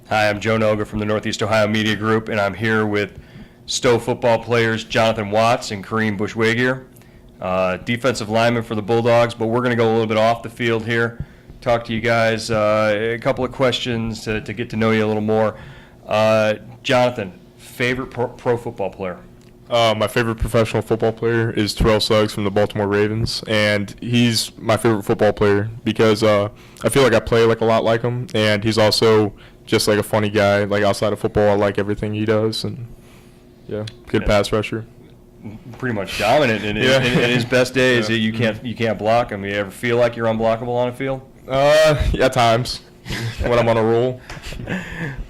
Hi, I'm Joe Noga from the Northeast Ohio Media Group, and I'm here with Stow football players Jonathan Watts and Kareem-Bushwaigeer, defensive lineman for the Bulldogs. But we're going to go a little bit off the field here, talk to you guys, a couple of questions to get to know you a little more. Jonathan, favorite pro football player? My favorite professional football player is Terrell Suggs from the Baltimore Ravens, and he's my favorite football player because I feel like I play like a lot like him, and he's also just like a funny guy. Like outside of football, I like everything he does, and good pass rusher. Pretty much dominant in his best days. You can't block him. You ever feel like you're unblockable on a field? At times. When I'm on a roll.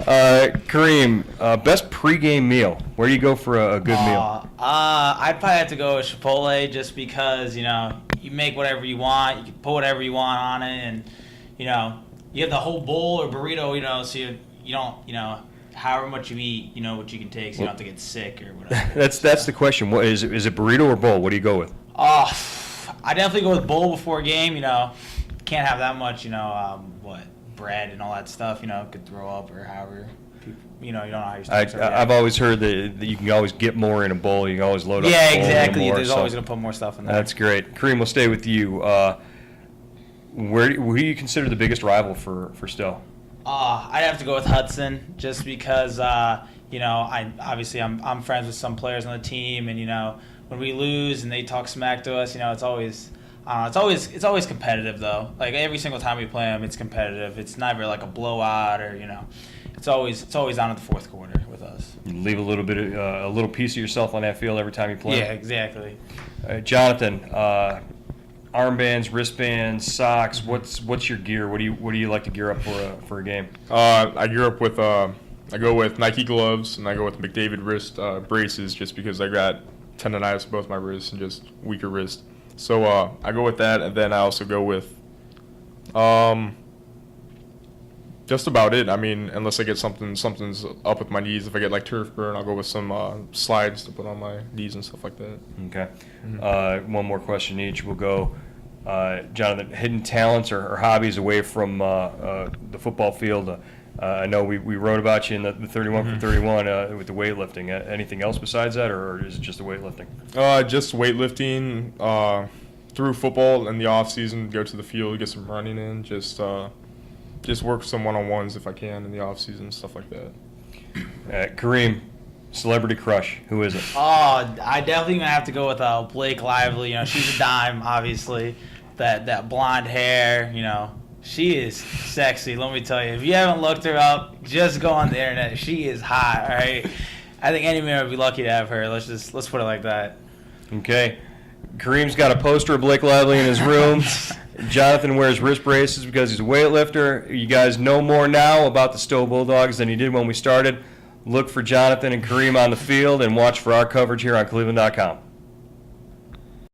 Kareem, best pregame meal. Where do you go for a good meal? I'd probably have to go with Chipotle just because, you make whatever you want. You can put whatever you want on it. And, you have the whole bowl or burrito, so you don't, however much you eat, what you can take so you don't have to get sick or whatever. That's the question. What is it burrito or bowl? What do you go with? I definitely go with bowl before a game, Can't have that much, bread and all that stuff, could throw up or however. You don't know how your stomach's I've always heard that you can always get more in a bowl. You can always load up. Yeah, the bowl exactly. more, There's always going to put more stuff in there. That's great. Kareem, we'll stay with you. Who do you consider the biggest rival for Stow? I'd have to go with Hudson just because, I'm friends with some players on the team, and when we lose and they talk smack to us, it's always. It's always competitive though. Like every single time we play them, it's competitive. It's never like a blowout or it's always down to the fourth quarter with us. You leave a little piece of yourself on that field every time you play. Yeah, exactly. Jonathan, armbands, wristbands, socks. What's your gear? What do you like to gear up for a game? I gear up with I go with Nike gloves and I go with McDavid wrist braces just because I got tendonitis in both my wrists and just weaker wrist. So I go with that, and then I also go with just about it. I mean, unless I get something's up with my knees. If I get like turf burn, I'll go with some slides to put on my knees and stuff like that. Okay. One more question each. We'll go, Jonathan, hidden talents or hobbies away from the football field. I know we wrote about you in the 31 for 31 with the weightlifting. Anything else besides that, or is it just the weightlifting? Just weightlifting through football in the off season. Go to the field, get some running in. Just work some one-on-ones if I can in the off season, stuff like that. Kareem, celebrity crush. Who is it? I definitely gonna have to go with Blake Lively. She's a dime, obviously. That blonde hair, She is sexy, let me tell you. If you haven't looked her up, just go on the internet. She is hot, all right? I think any man would be lucky to have her. Let's put it like that. Okay. Kareem's got a poster of Blake Lively in his room. Jonathan wears wrist braces because he's a weightlifter. You guys know more now about the Stow-Bulldogs than you did when we started. Look for Jonathan and Kareem on the field and watch for our coverage here on cleveland.com.